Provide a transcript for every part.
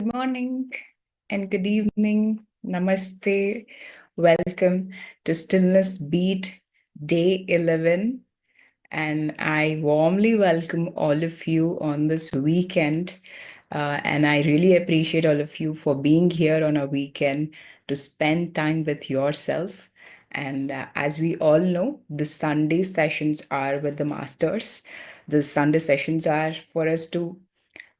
Good morning and good evening. Namaste. Welcome to Stillness Beat Day 11. And I warmly welcome all of you on this weekend. And I really appreciate all of you for being here on a weekend to spend time with yourself. And as we all know, the Sunday sessions are with the masters. The Sunday sessions are for us to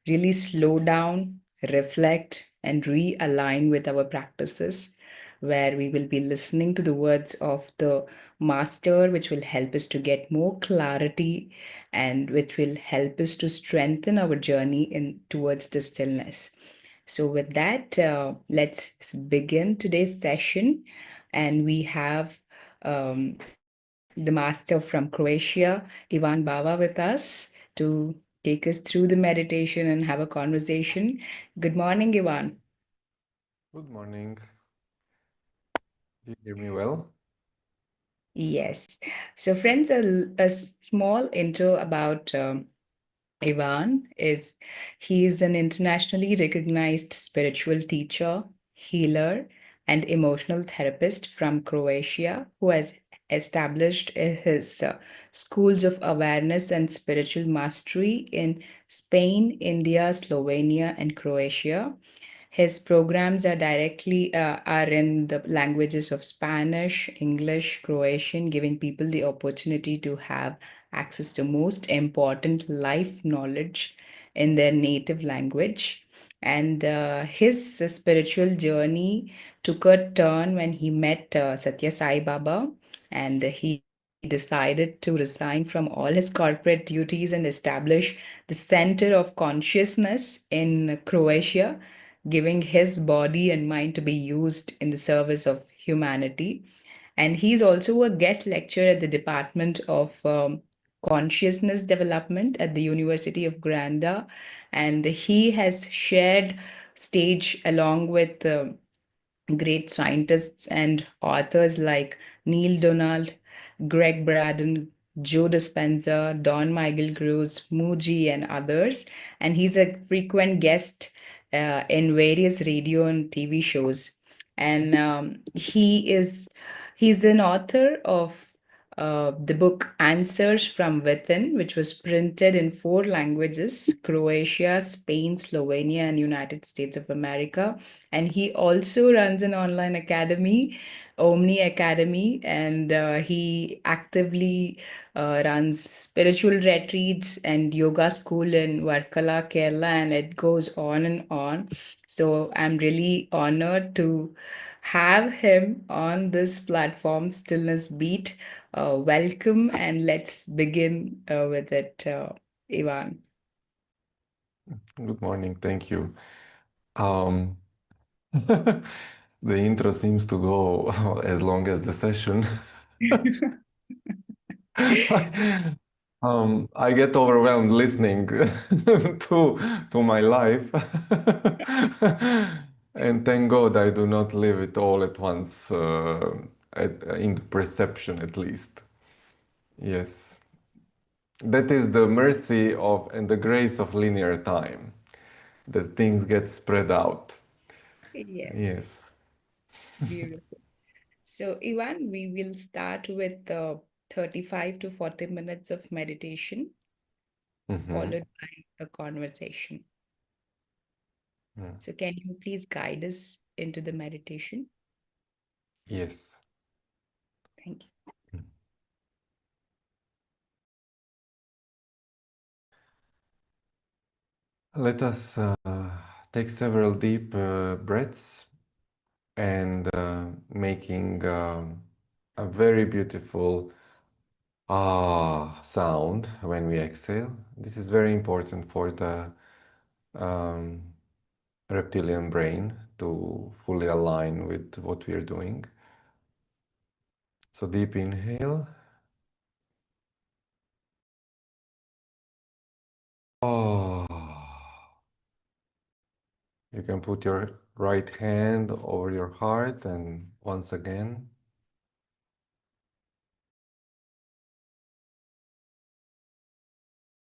really slow down, reflect, and realign with our practices, where we will be listening to the words of the master, which will help us to get more clarity and which will help us to strengthen our journey in towards the stillness. So, with that, let's begin today's session. And we have the master from Croatia, Ivan Bava, with us to take us through the meditation and have a conversation. Good morning, Ivan. Good morning. Do you hear me well? Yes. So, friends, a small intro about Ivan is he is an internationally recognized spiritual teacher, healer, and emotional therapist from Croatia who has established his schools of awareness and spiritual mastery in Spain, India, Slovenia, and Croatia. His programs are in the languages of Spanish, English, Croatian, giving people the opportunity to have access to most important life knowledge in their native language. And his spiritual journey took a turn when he met Satya Sai Baba, and he decided to resign from all his corporate duties and establish the center of consciousness in Croatia, giving his body and mind to be used in the service of humanity. And he's also a guest lecturer at the Department of Consciousness Development at the University of Granada. And he has shared stage along with great scientists and authors like Neil Donald, Greg Braden, Joe Dispenza, Don Miguel Cruz, Muji, and others. And he's a frequent guest in various radio and TV shows. And he's an author of the book Answers from Within, which was printed in four languages: Croatia, Spain, Slovenia, and United States of America. And he also runs an online academy, Omni Academy, and he actively runs spiritual retreats and yoga school in Varkala, Kerala, and it goes on and on. So I'm really honored to have him on this platform, Stillness Beat. Welcome, and let's begin with it, Ivan. Good morning. Thank you. Um, the intro seems to go as long as the session. I get overwhelmed listening to my life. And thank God I do not live it all at once, in the perception at least. Yes. That is the mercy of and the grace of linear time, that things get spread out. Yes, Yes. beautiful. So, Ivan, we will start with 35 to 40 minutes of meditation, Mm-hmm. followed by a conversation. Mm. So, can you please guide us into the meditation? Yes. Thank you. Let us take several deep breaths and making a very beautiful ah sound when we exhale. This is very important for the um, reptilian brain to fully align with what we are doing. So deep inhale. Oh. You can put your right hand over your heart and once again.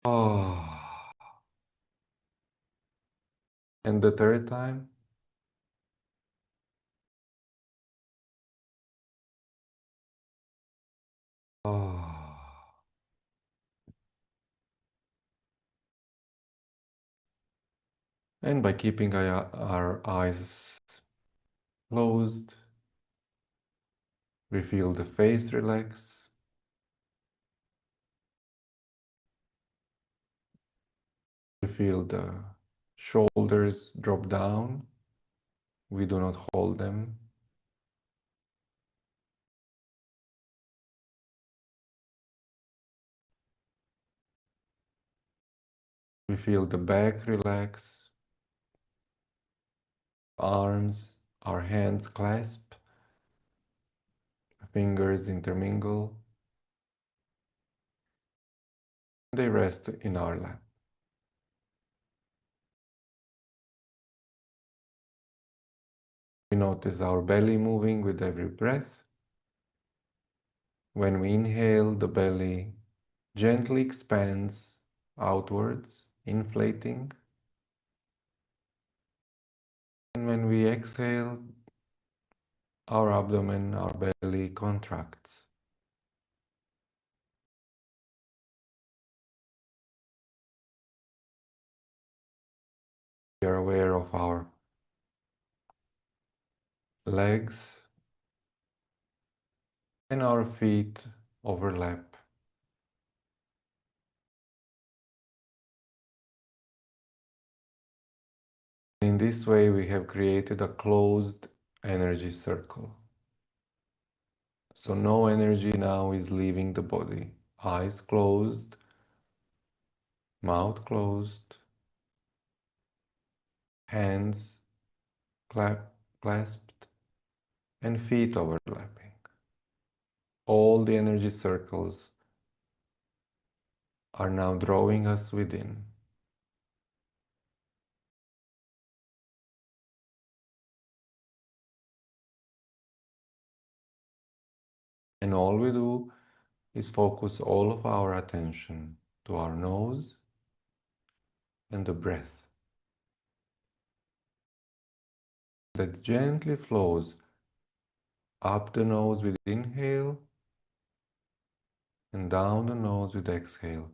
Oh. And the third time. Ah. And by keeping our eyes closed, we feel the face relax. We feel the shoulders drop down. We do not hold them. We feel the back relax, arms, our hands clasp, fingers intermingle. They rest in our lap. We notice our belly moving with every breath. When we inhale, the belly gently expands outwards, inflating. And when we exhale, our abdomen, our belly contracts. We are aware of our legs and our feet overlap. In this way, we have created a closed energy circle. So no energy now is leaving the body. Eyes closed, mouth closed, hands clasped, and feet overlapping. All the energy circles are now drawing us within. And all we do is focus all of our attention to our nose and the breath that gently flows up the nose with inhale and down the nose with exhale,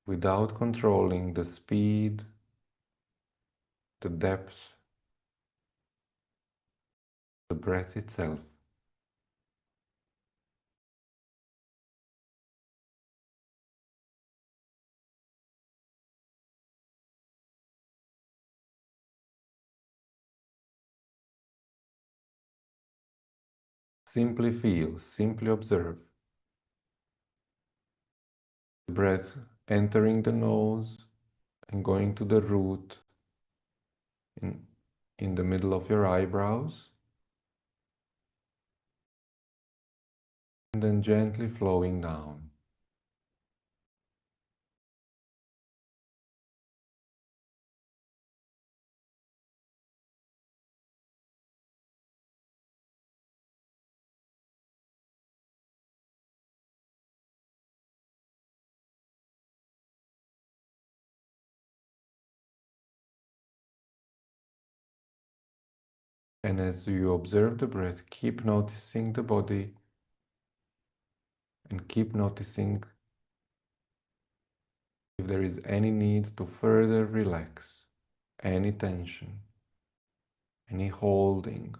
without controlling the speed, the depth, the breath itself. Simply feel, simply observe the breath entering the nose and going to the root in the middle of your eyebrows, and then gently flowing down. And as you observe the breath, keep noticing the body and keep noticing if there is any need to further relax, any tension, any holding.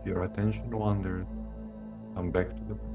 If your attention wanders, come back to the breath.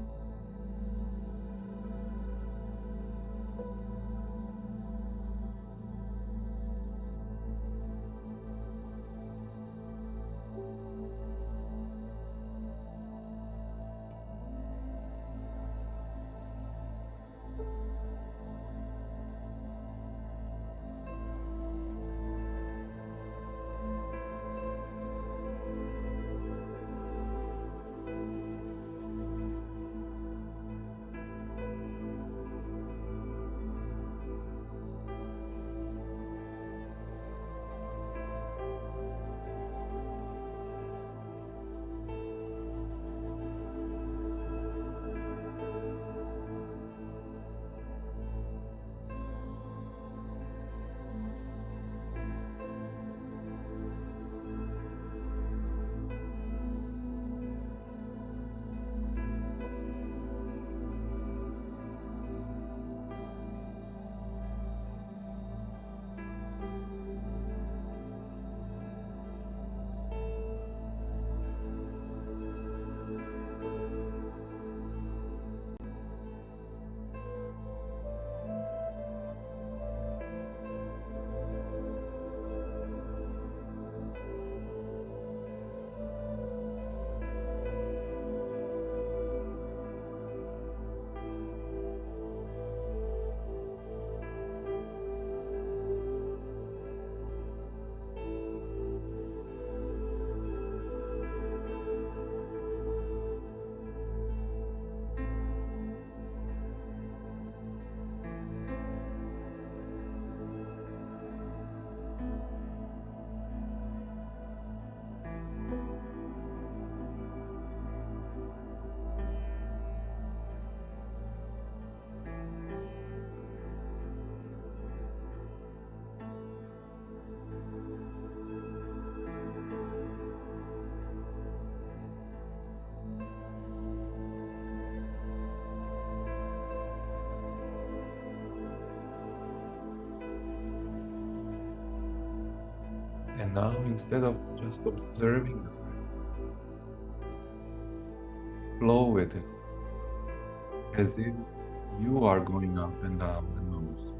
And now, instead of just observing the breath, flow with it as if you are going up and down the nose.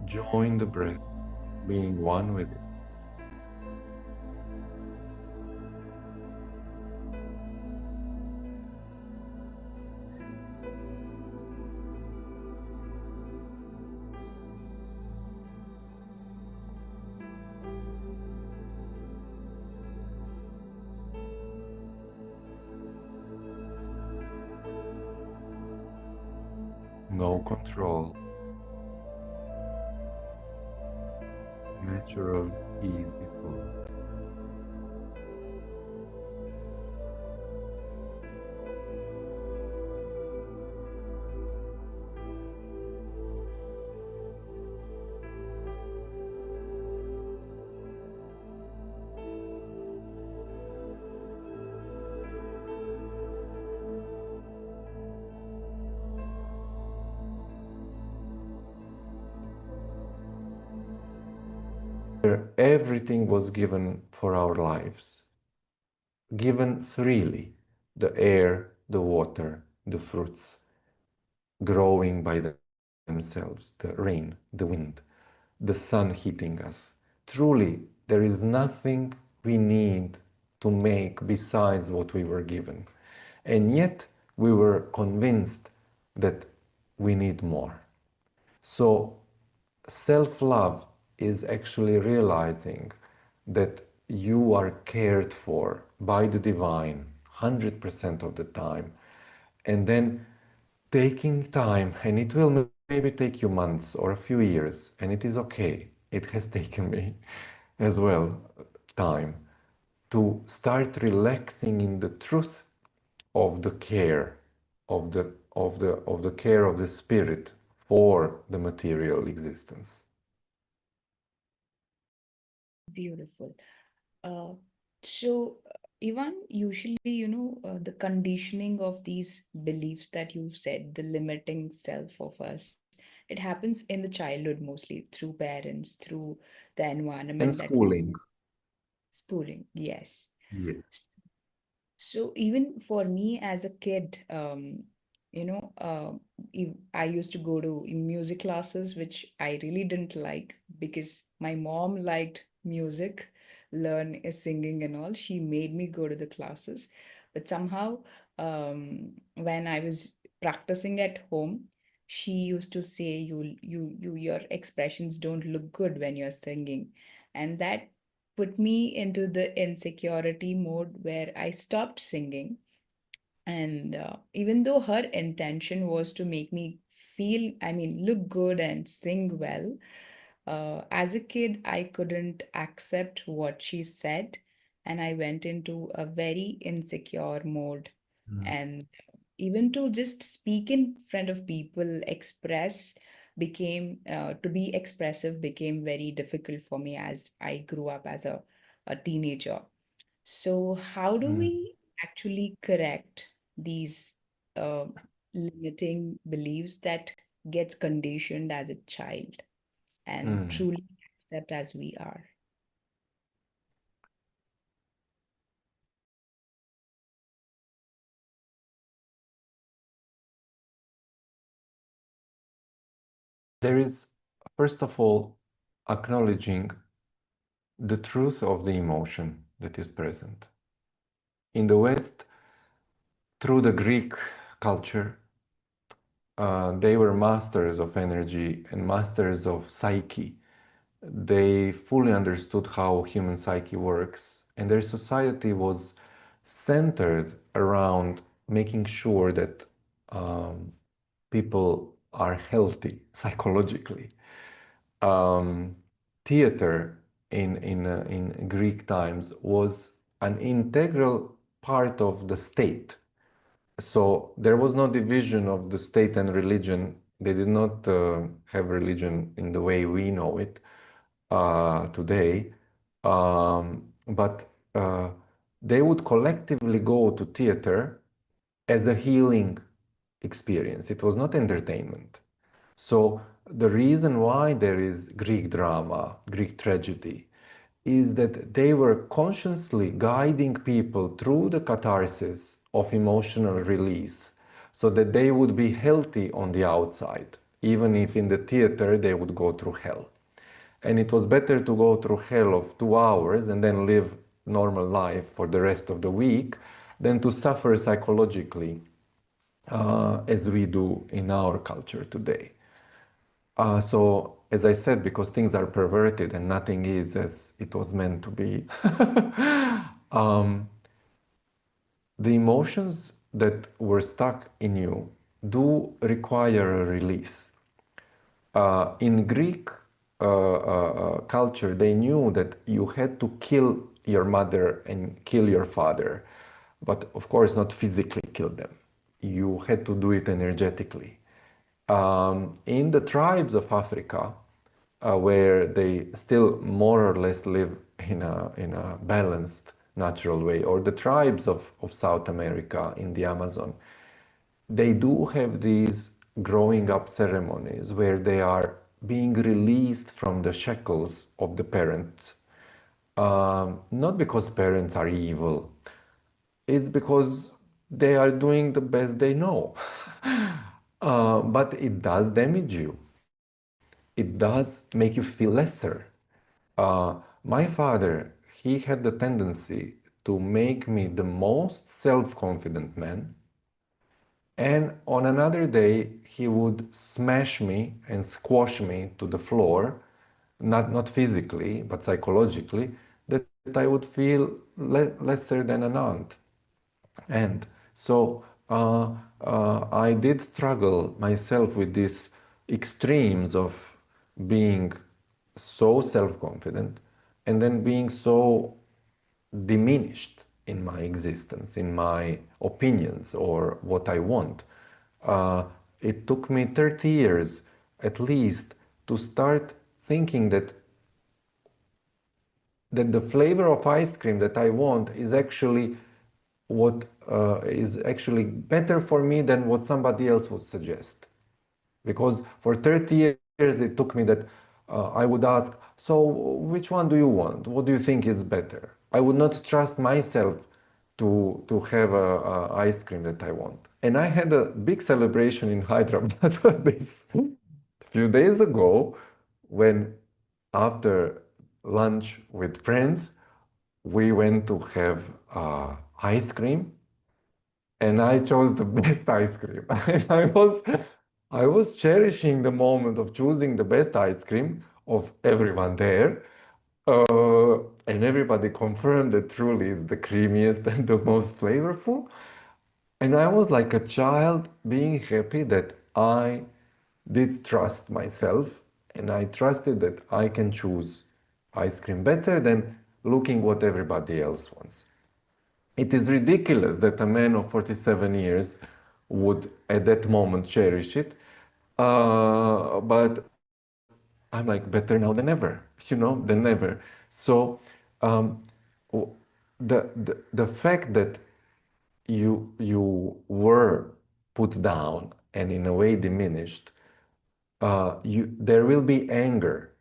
Join the breath, being one with it. No control, natural, easy flow. Everything was given for our lives, given freely. The air, the water, the fruits, growing by themselves, the rain, the wind, the sun heating us. Truly, there is nothing we need to make besides what we were given. And yet, we were convinced that we need more. So, self love is actually realizing that you are cared for by the divine 100% of the time, and then taking time, and it will maybe take you months or a few years, and it is okay. It has taken me as well time to start relaxing in the truth of the care of the care of the spirit for the material existence. Beautiful. Uh, so, Ivan, usually, the conditioning of these beliefs that you've said, the limiting self of us, it happens in the childhood mostly through parents, through the And environment that we schooling. schooling. Yes. Yeah. So even for me as a kid, I used to go to music classes, which I really didn't like because my mom liked music, learn singing and all. She made me go to the classes, but somehow, when I was practicing at home, she used to say, your expressions don't look good when you're singing," and that put me into the insecurity mode where I stopped singing. And even though her intention was to make me feel, I mean, look good and sing well, as a kid, I couldn't accept what she said. And I went into a very insecure mode. Mm. And even to just speak in front of people, to be expressive became very difficult for me as I grew up as a teenager. So, how do Mm. we actually correct these uh, limiting beliefs that gets conditioned as a child and Mm. truly accept as we are? There is, first of all, acknowledging the truth of the emotion that is present. In the West, through the Greek culture, they were masters of energy and masters of psyche. They fully understood how human psyche works, and their society was centered around making sure that people are healthy psychologically. Um, Theater in Greek times was an integral part of the state. So there was no division of the state and religion. They did not have religion in the way we know it today, but they would collectively go to theater as a healing experience. It was not entertainment. So the reason why there is Greek drama, Greek tragedy, is that they were consciously guiding people through the catharsis of emotional release so that they would be healthy on the outside, even if in the theater they would go through hell. And it was better to go through hell of 2 hours and then live normal life for the rest of the week than to suffer psychologically as we do in our culture today. So, as I said, because things are perverted and nothing is as it was meant to be, um, the emotions that were stuck in you do require a release. In Greek culture, they knew that you had to kill your mother and kill your father, but of course, not physically kill them. You had to do it energetically. In the tribes of Africa, where they still more or less live in a balanced, natural way, or the tribes of South America in the Amazon, they do have these growing up ceremonies where they are being released from the shackles of the parents. Not because parents are evil, it's because they are doing the best they know. But it does damage you. It does make you feel lesser. My father, he had the tendency to make me the most self-confident man, and on another day, he would smash me and squash me to the floor, not physically, but psychologically, that I would feel lesser than an ant. And so I did struggle myself with these extremes of being so self-confident and then being so diminished in my existence, in my opinions or what I want. Uh, it took me 30 years at least to start thinking that the flavor of ice cream that I want is actually what is actually better for me than what somebody else would suggest. Because for 30 years it took me that I would ask, so which one do you want? What do you think is better? I would not trust myself to have a ice cream that I want. And I had a big celebration in Hyderabad this few days ago when after lunch with friends we went to have ice cream and I chose the best ice cream. And I was cherishing the moment of choosing the best ice cream of everyone there. And everybody confirmed that truly is the creamiest and the most flavorful. And I was like a child being happy that I did trust myself and I trusted that I can choose ice cream better than looking what everybody else wants. It is ridiculous that a man of 47 years would at that moment cherish it. But I'm like better now than ever, than ever. So um, the fact that you were put down and in a way diminished, there will be anger,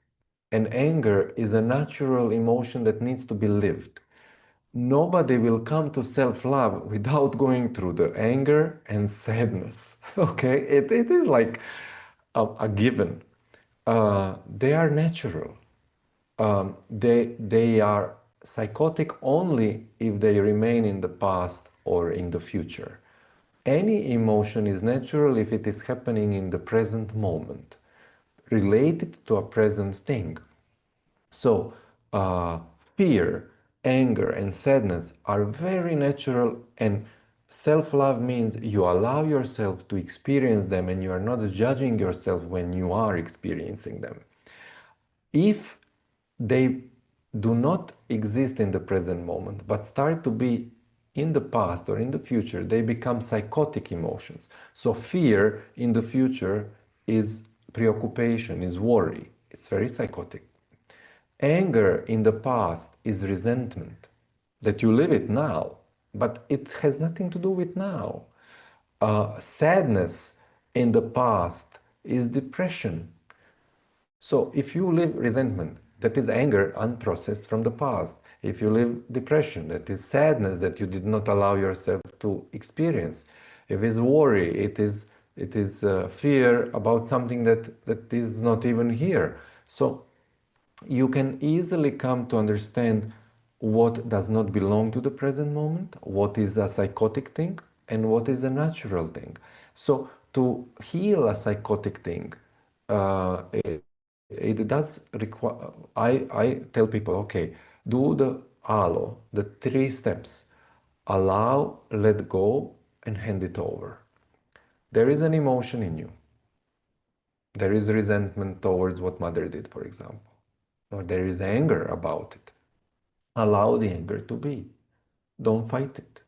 and anger is a natural emotion that needs to be lived. Nobody will come to self-love without going through the anger and sadness. Okay, it is like a given. They are natural. They are psychotic only if they remain in the past or in the future. Any emotion is natural if it is happening in the present moment, related to a present thing. So, fear, anger, and sadness are very natural, and self love means you allow yourself to experience them and you are not judging yourself when you are experiencing them. If they do not exist in the present moment but start to be in the past or in the future, they become psychotic emotions. So, fear in the future is preoccupation, is worry. It's very psychotic. Anger in the past is resentment, that you live it now, but it has nothing to do with now. Sadness in the past is depression. So if you live resentment, that is anger unprocessed from the past. If you live depression, that is sadness that you did not allow yourself to experience. If it's worry, it is fear about something that is not even here. So you can easily come to understand what does not belong to the present moment, what is a psychotic thing, and what is a natural thing. So, to heal a psychotic thing, it does require. I tell people, okay, do the alo, the 3 steps: allow, let go, and hand it over. There is an emotion in you. There is resentment towards what mother did, for example, or there is anger about it. Allow the anger to be. Don't fight it.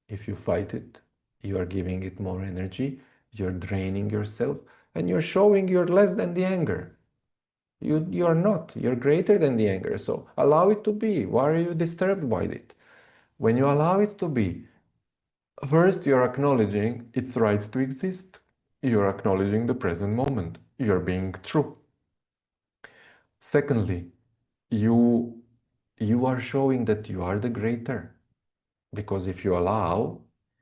If you fight it, you are giving it more energy, you're draining yourself, and you're showing you're less than the anger. You are not. You're greater than the anger. So allow it to be. Why are you disturbed by it? When you allow it to be, first you're acknowledging its right to exist. You're acknowledging the present moment. You're being true. Secondly, you you are showing that you are the greater, because if you allow,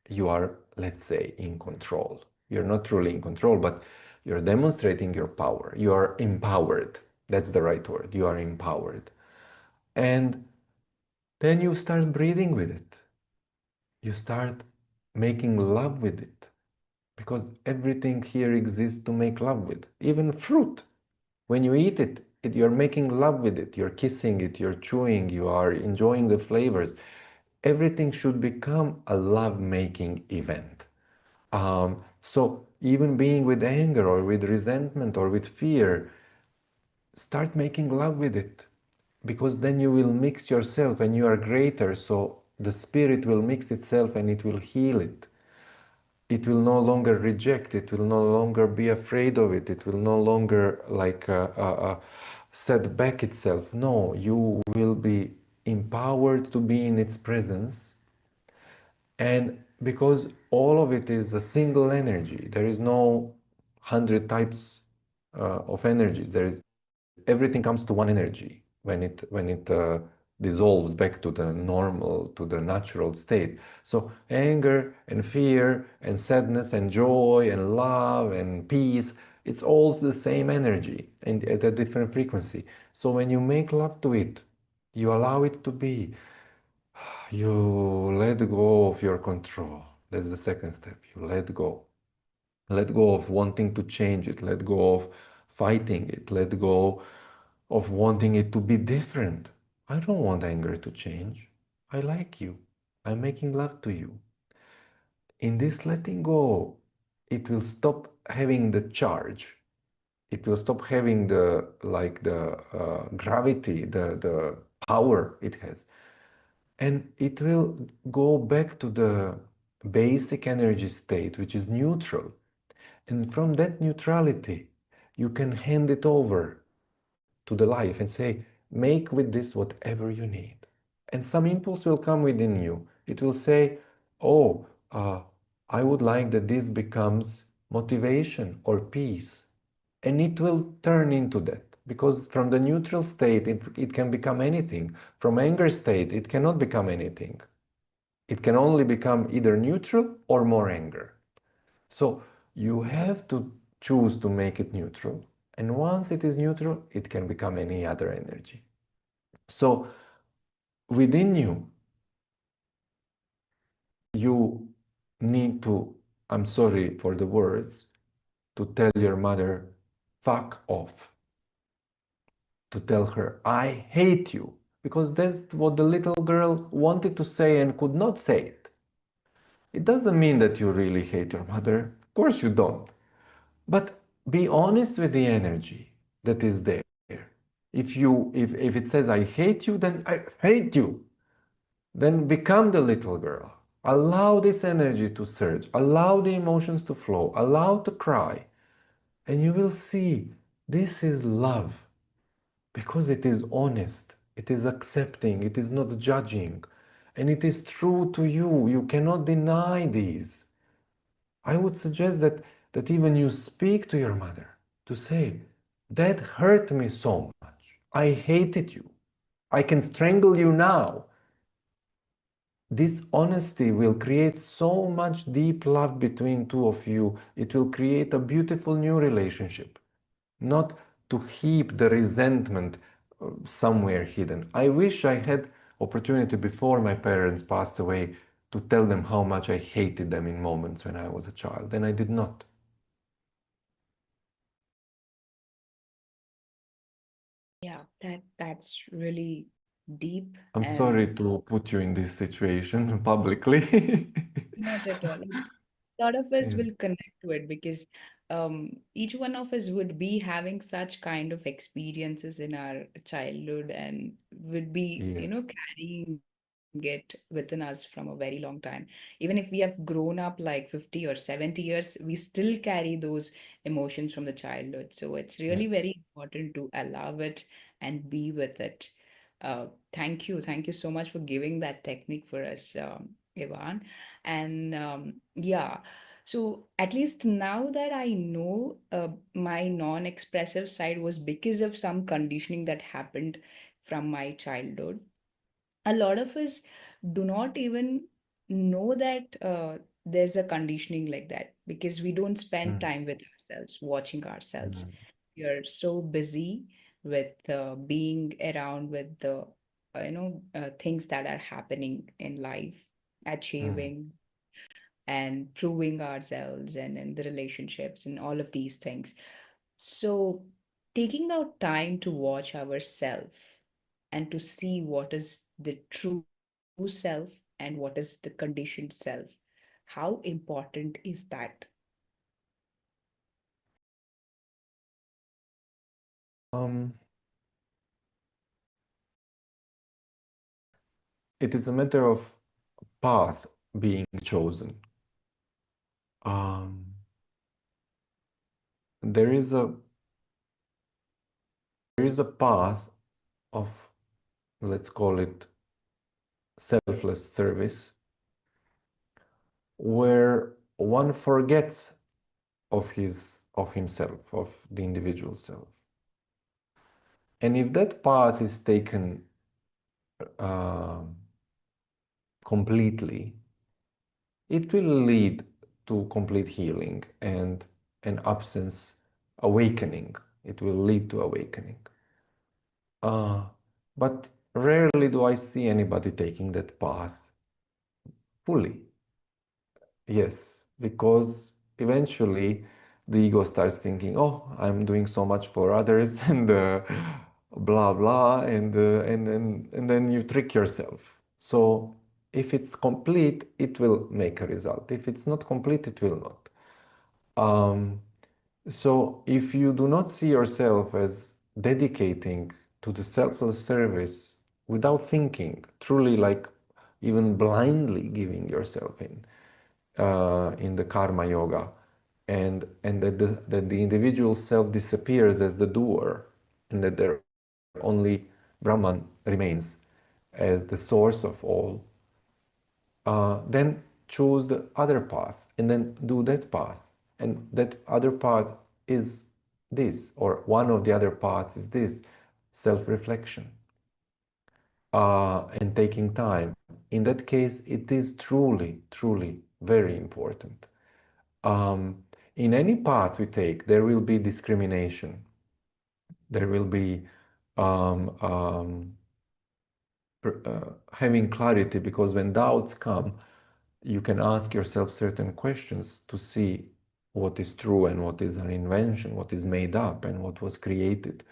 you are, let's say, in control. You're not truly in control, but you're demonstrating your power. You are empowered. That's the right word. You are empowered. And then you start breathing with it. You start making love with it, because everything here exists to make love with. Even fruit, when you eat it, you're making love with it. You're kissing it, you're chewing, you are enjoying the flavors. Everything should become a love-making event. So even being with anger or with resentment or with fear, start making love with it, because then you will mix yourself and you are greater. So the spirit will mix itself and it will heal it. It will no longer reject, it will no longer be afraid of it, it will no longer like set back itself. No, you will be empowered to be in its presence. And because all of it is a single energy, there is no 100 types of energies. There is everything comes to one energy when it dissolves back to the normal, to the natural state. So anger and fear and sadness and joy and love and peace, it's all the same energy and at a different frequency. So when you make love to it, you allow it to be, you let go of your control. That's the second step. You let go. Let go of wanting to change it. Let go of fighting it. Let go of wanting it to be different. I don't want anger to change. I like you. I'm making love to you. In this letting go, it will stop having the charge. It will stop having the gravity, the power it has. And it will go back to the basic energy state, which is neutral. And from that neutrality, you can hand it over to the life and say, make with this whatever you need. And some impulse will come within you. It will say, oh, I would like that this becomes motivation or peace. And it will turn into that. Because from the neutral state, it can become anything. From anger state, it cannot become anything. It can only become either neutral or more anger. So you have to choose to make it neutral. And once it is neutral, it can become any other energy. So within you, you need to, I'm sorry for the words, to tell your mother, fuck off. To tell her, I hate you. Because that's what the little girl wanted to say and could not say it. It doesn't mean that you really hate your mother. Of course you don't. But be honest with the energy that is there. If it says I hate you, then I hate you. Then become the little girl. Allow this energy to surge. Allow the emotions to flow. Allow to cry. And you will see this is love because it is honest. It is accepting. It is not judging. And it is true to you. You cannot deny these. I would suggest that even you speak to your mother to say, that hurt me so much. I hated you. I can strangle you now. This honesty will create so much deep love between two of you. It will create a beautiful new relationship, not to heap the resentment somewhere hidden. I wish I had opportunity before my parents passed away to tell them how much I hated them in moments when I was a child, and I did not. Yeah, that's really deep I'm and sorry to put you in this situation publicly. not at all. A lot of us Yeah. will connect to it because each one of us would be having such kind of experiences in our childhood and would be, Yes. carrying it within us from a very long time. Even if we have grown up like 50 or 70 years, we still carry those emotions from the childhood. So it's Yeah. really very important to allow it and be with it. Thank you. Thank you so much for giving that technique for us, Ivan. And yeah, so at least now that I know my non-expressive side was because of some conditioning that happened from my childhood. A lot of us do not even know that there's a conditioning like that because we don't spend Mm, time with ourselves, watching ourselves. mm, We are so busy with being around with the things that are happening in life, mm. achieving and proving ourselves and in the relationships and all of these things. So taking out time to watch ourselves and to see what is the true self and what is the conditioned self, how important is that? Um, it is a matter of path being chosen. Um, there is a path of, let's call it, selfless service, where one forgets of his of himself, of the individual self. And if that path is taken uh, completely, it will lead to complete healing and an absence awakening. It will lead to awakening. But rarely do I see anybody taking that path fully. Yes, because eventually the ego starts thinking, "Oh, I'm doing so much for others," and blah blah, and then you trick yourself. So if it's complete, it will make a result. If it's not complete, it will not. Um, so if you do not see yourself as dedicating to the selfless service without thinking, truly like even blindly giving yourself in the karma yoga, and that the individual self disappears as the doer, and that there only Brahman remains as the source of all, then choose the other path and then do that path. And that other path is this, or one of the other paths is this, self-reflection and taking time. In that case, it is truly, truly very important. Um, in any path we take, there will be discrimination. There will be um, um, having clarity, because when doubts come, you can ask yourself certain questions to see what is true and what is an invention, what is made up and what was created.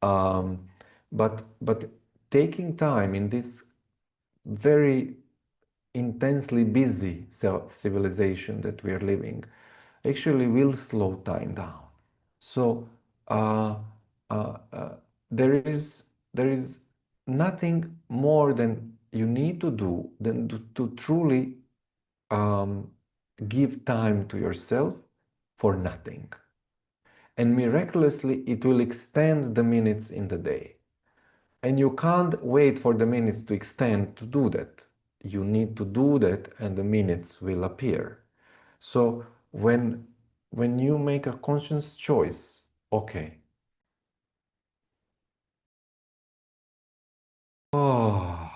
Um, but taking time in this very intensely busy civilization that we are living actually will slow time down. So uh, uh, uh, there is nothing more than you need to do than to truly um, give time to yourself for nothing. And miraculously, it will extend the minutes in the day. And you can't wait for the minutes to extend to do that. You need to do that, and the minutes will appear. So when you make a conscious choice, okay, oh,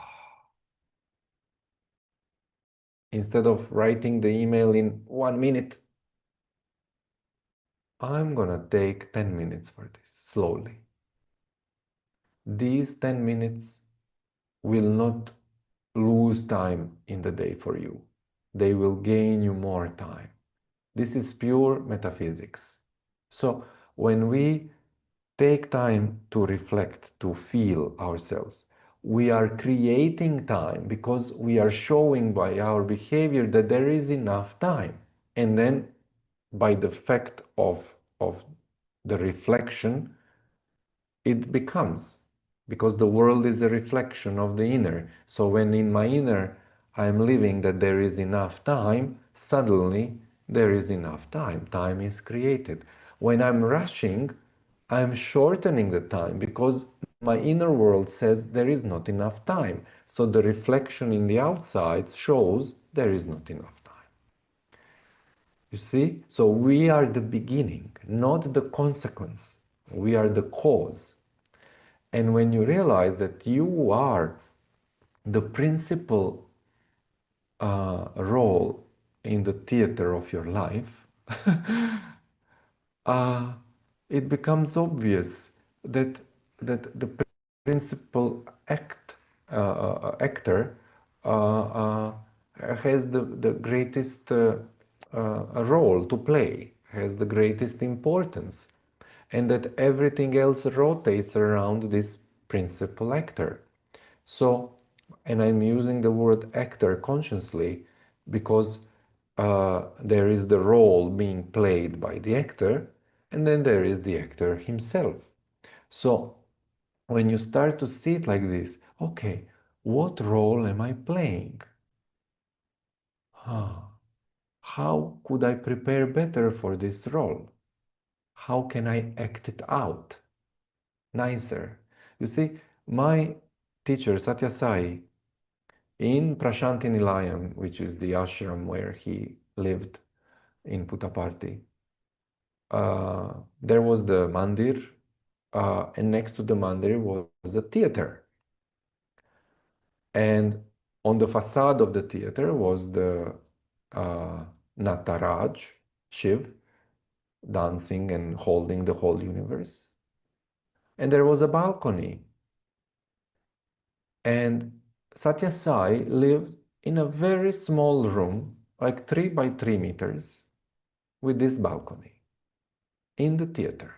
instead of writing the email in 1 minute, I'm gonna take 10 minutes for this slowly. These 10 minutes will not lose time in the day for you. They will gain you more time. This is pure metaphysics. So when we take time to reflect, to feel ourselves, we are creating time because we are showing by our behavior that there is enough time. And then by the fact of the reflection, it becomes, because the world is a reflection of the inner. So when in my inner I'm living that there is enough time, suddenly there is enough time. Time is created. When I'm rushing, I'm shortening the time because my inner world says there is not enough time. So the reflection in the outside shows there is not enough time. You see? So we are the beginning, not the consequence. We are the cause. And when you realize that you are the principal role in the theater of your life, uh, it becomes obvious that the principal actor uh, has the greatest role to play, has the greatest importance, and that everything else rotates around this principal actor. So, and I'm using the word actor consciously because there is the role being played by the actor, and then there is the actor himself. So, when you start to see it like this, okay, what role am I playing? Huh. How could I prepare better for this role? How can I act it out nicer? You see, my teacher, Satya Sai, in Prashanti Nilayam, which is the ashram where he lived in Puttaparthi, there was the mandir, and next to the mandir was a theater. And on the facade of the theater was the uh, Nataraj, Shiv, dancing and holding the whole universe. And there was a balcony. And Satya Sai lived in a very small room, like 3 by 3 meters, with this balcony in the theater.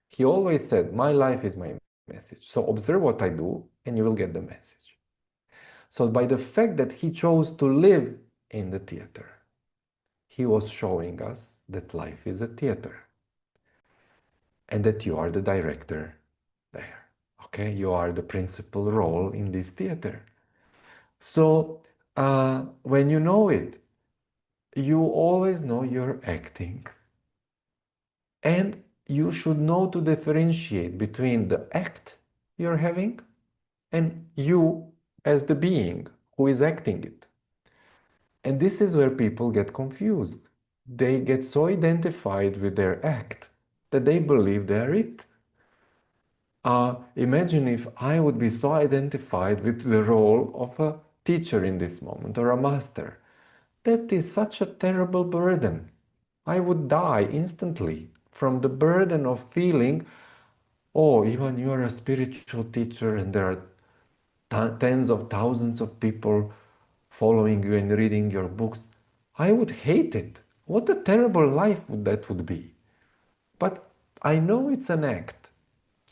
He always said, my life is my message. So observe what I do and you will get the message. So by the fact that he chose to live in the theater, he was showing us that life is a theater and that you are the director there. Okay, you are the principal role in this theater. So when you know it, you always know you're acting. And you should know to differentiate between the act you're having and you as the being who is acting it. And this is where people get confused. They get so identified with their act that they believe they are it. Imagine if I would be so identified with the role of a teacher in this moment or a master. That is such a terrible burden. I would die instantly from the burden of feeling, oh, even you are a spiritual teacher and there are tens of thousands of people following you and reading your books. I would hate it. What a terrible life would be. But I know it's an act.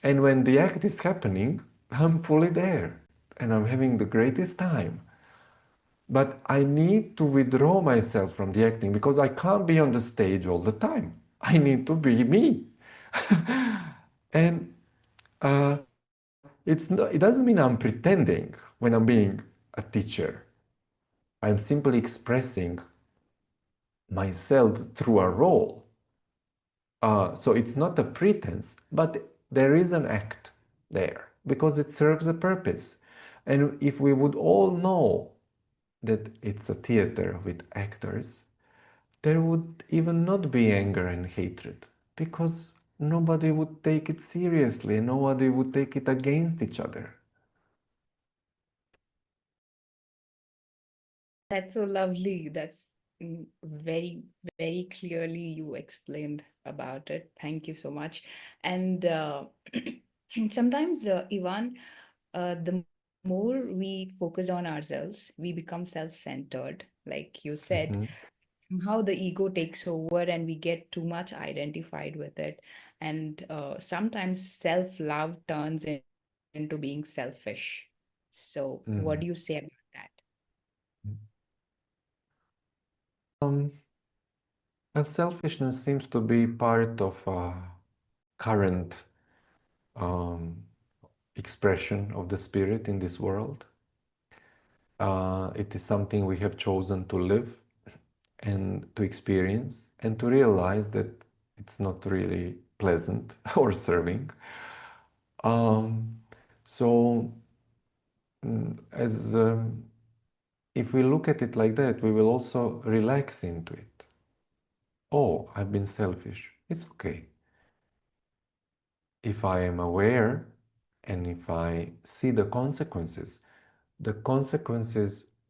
And when the act is happening, I'm fully there and I'm having the greatest time. But I need to withdraw myself from the acting because I can't be on the stage all the time. I need to be me. And it doesn't mean I'm pretending when I'm being a teacher. I'm simply expressing myself through a role. So it's not a pretense, but there is an act there because it serves a purpose. And if we would all know that it's a theater with actors, there would even not be anger and hatred because nobody would take it seriously and nobody would take it against each other. That's so lovely. That's very, very clearly you explained about it. Thank you so much. And sometimes, Ivan, the more we focus on ourselves, we become self-centered. Like you said, Mhm. somehow the ego takes over and we get too much identified with it. And sometimes self-love turns into being selfish. So, what Mm. do you say about that? Um, Selfishness seems to be part of current um, expression of the spirit in this world. It is something we have chosen to live and to experience and to realize that it's not really pleasant or serving. Um, so, as if we look at it like that, we will also relax into it. Oh, I've been selfish. It's okay. If I am aware and if I see the consequences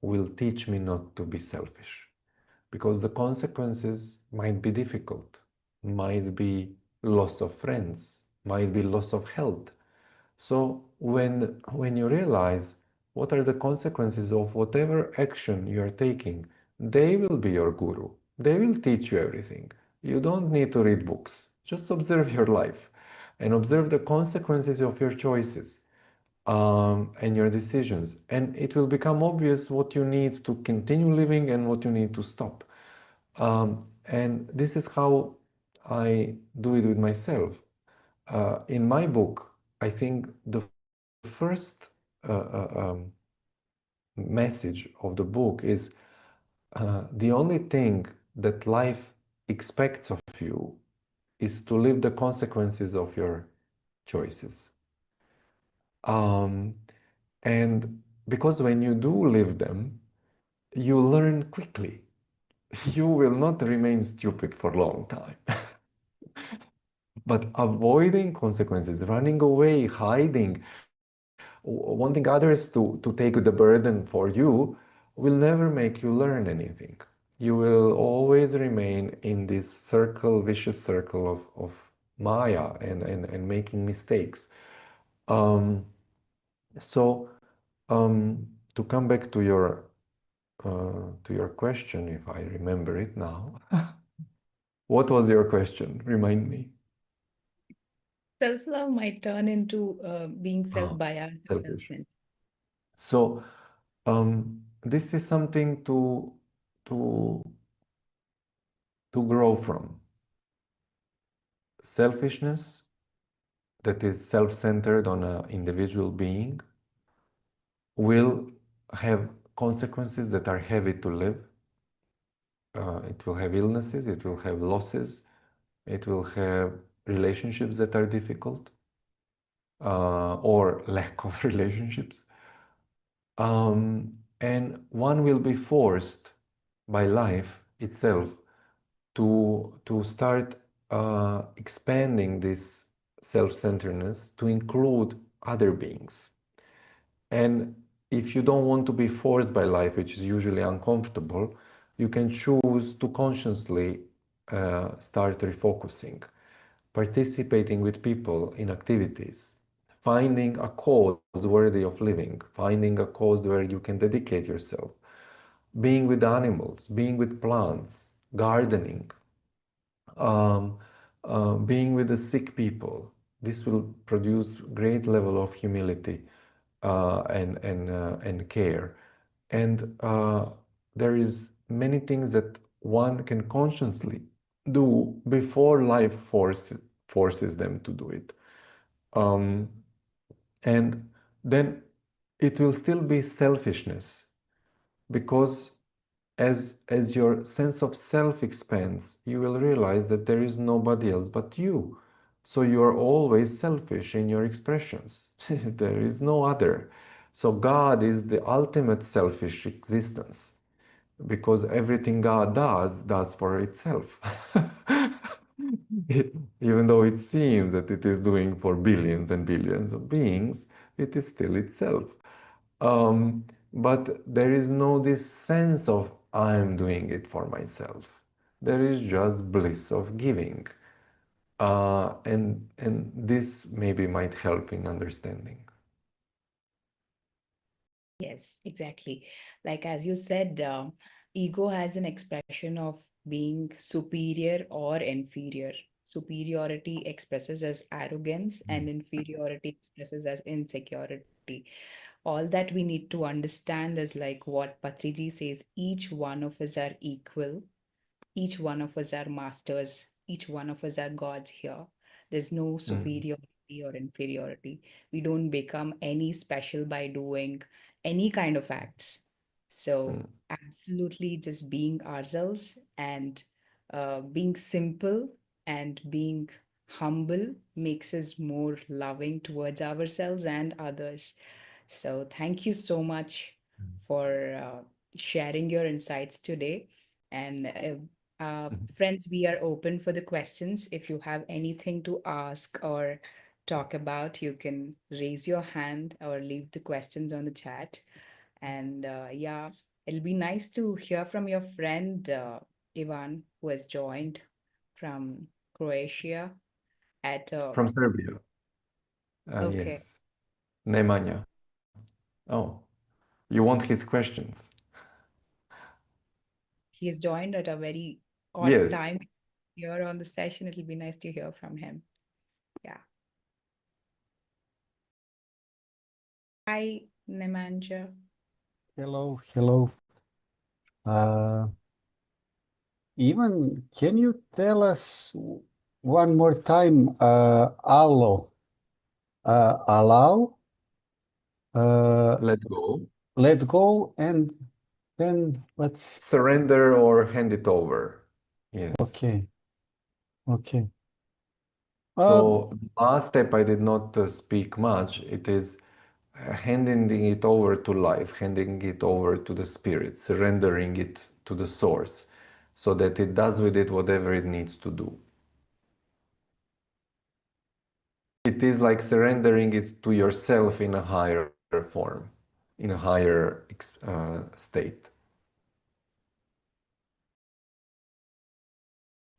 will teach me not to be selfish because the consequences might be difficult, might be loss of friends, might be loss of health. So when you realize what are the consequences of whatever action you are taking, they will be your guru. They will teach you everything. You don't need to read books. Just observe your life and observe the consequences of your choices and your decisions. And it will become obvious what you need to continue living and what you need to stop. And this is how I do it with myself. In my book, I think the first message of the book is the only thing that life expects of you is to live the consequences of your choices. Um, and because when you do live them, you learn quickly. you will not remain stupid for a long time. But avoiding consequences, running away, hiding, wanting others to take the burden for you will never make you learn anything. You will always remain in this circle, vicious circle of Maya and making mistakes. Um, so to come back to your question, if I remember it now, what was your question? Remind me. Self-love might turn into being Oh, self-biased and selfish. self-centered. So this is something to to grow from. Selfishness that is self-centered on an individual being will have consequences that are heavy to live. It will have illnesses, it will have losses, it will have relationships that are difficult, or lack of relationships. And one will be forced by life itself to start expanding this self-centeredness to include other beings. And if you don't want to be forced by life, which is usually uncomfortable, you can choose to consciously start refocusing, participating with people in activities, finding a cause worthy of living, finding a cause where you can dedicate yourself, being with animals, being with plants, gardening, um, being with the sick people. This will produce great level of humility and care. And there is many things that one can consciously do before life forces them to do it. Um, and then it will still be selfishness because as your sense of self expands, you will realize that there is nobody else but you. So you are always selfish in your expressions. There is no other. So God is the ultimate selfish existence because everything God does for itself. Even though it seems that it is doing for billions and billions of beings, it is still itself. But there is no this sense of I'm doing it for myself. There is just bliss of giving. And this maybe might help in understanding. Yes, exactly. Like as you said, ego has an expression of being superior or inferior. Superiority expresses as arrogance, and inferiority expresses as insecurity. All that we need to understand is like what Patriji says, each one of us are equal, each one of us are masters, each one of us are gods here. There's no Mm, superiority or inferiority. We don't become any special by doing any kind of acts. So, mm, absolutely just being ourselves and being simple and being humble makes us more loving towards ourselves and others. So, thank you so much for sharing your insights today. And mm. friends, we are open for the questions. If you have anything to ask or talk about, you can raise your hand or leave the questions on the chat. And yeah, it'll be nice to hear from your friend Ivan, who has joined from Croatia at From Serbia. okay. Yes. Nemanja. Oh, you want his questions? He has joined at a very odd Yes. time here on the session. It'll be nice to hear from him. Yeah. Hi, Nemanja. Hello, hello. Uh, Ivan, can you tell us one more time, allow, allow, uh, Let go. let go, and then let's, Surrender or hand it over. Yes. okay, okay. Um, So the last step I did not speak much. It is handing it over to life, handing it over to the spirit, surrendering it to the source. so that it does with it whatever it needs to do. It is like surrendering it to yourself in a higher form, in a higher state.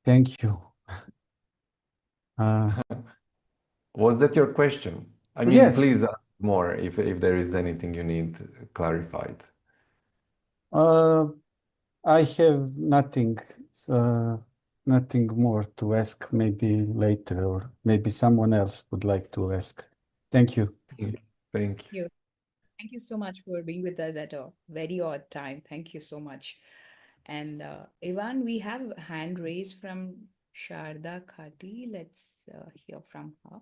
Thank you. Was that your question? I mean, Yes, please ask more if there is anything you need clarified. I have nothing, nothing more to ask. Maybe later, or maybe someone else would like to ask. Thank you. Thank you. Thank you so much for being with us at a very odd time. Thank you so much. And Ivan, we have a hand raised from Sharda Khati. Let's hear from her.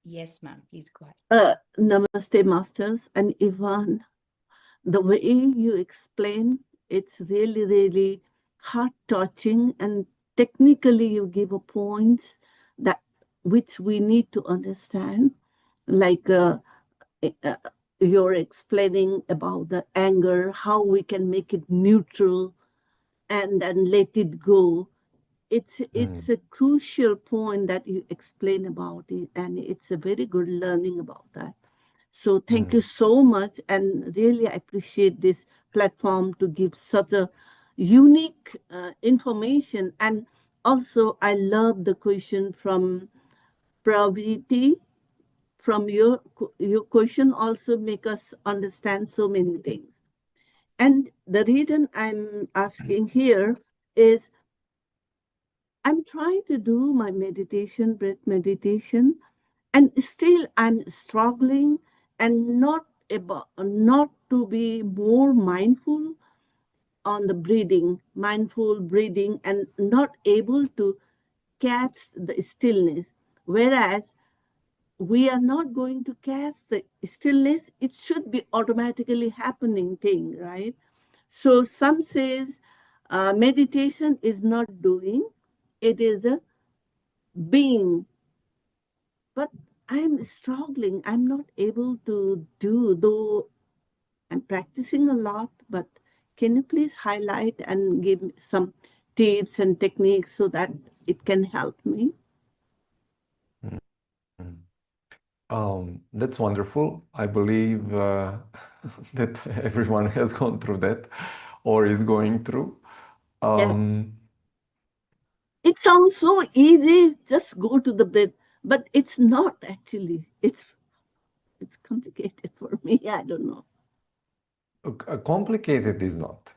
Yes, ma'am. Please go ahead. Namaste, Masters. And Ivan, the way you explain, it's really, really heart-touching, and technically you give a points that which we need to understand, like uh, you're explaining about the anger, how we can make it neutral and then let it go. It's a crucial point that you explain about it, and it's a very good learning about that. So thank you so much, and really I appreciate this platform to give such a unique information. And also I love the question from Praviti. From your question also make us understand so many things. And the reason I'm asking here is I'm trying to do my meditation, breath meditation, and still I'm struggling and not to be more mindful on the breathing, mindful breathing, and not able to catch the stillness. Whereas we are not going to catch the stillness, it should be automatically happening thing, right? So some says meditation is not doing, it is a being. But I'm struggling. I'm not able to do, though I'm practicing a lot. But can you please highlight and give some tips and techniques so that it can help me? That's wonderful. I believe that everyone has gone through that or is going through. Yeah. It sounds so easy, just go to the bed, but it's not actually. It's complicated for me. I don't know. Complicated is not.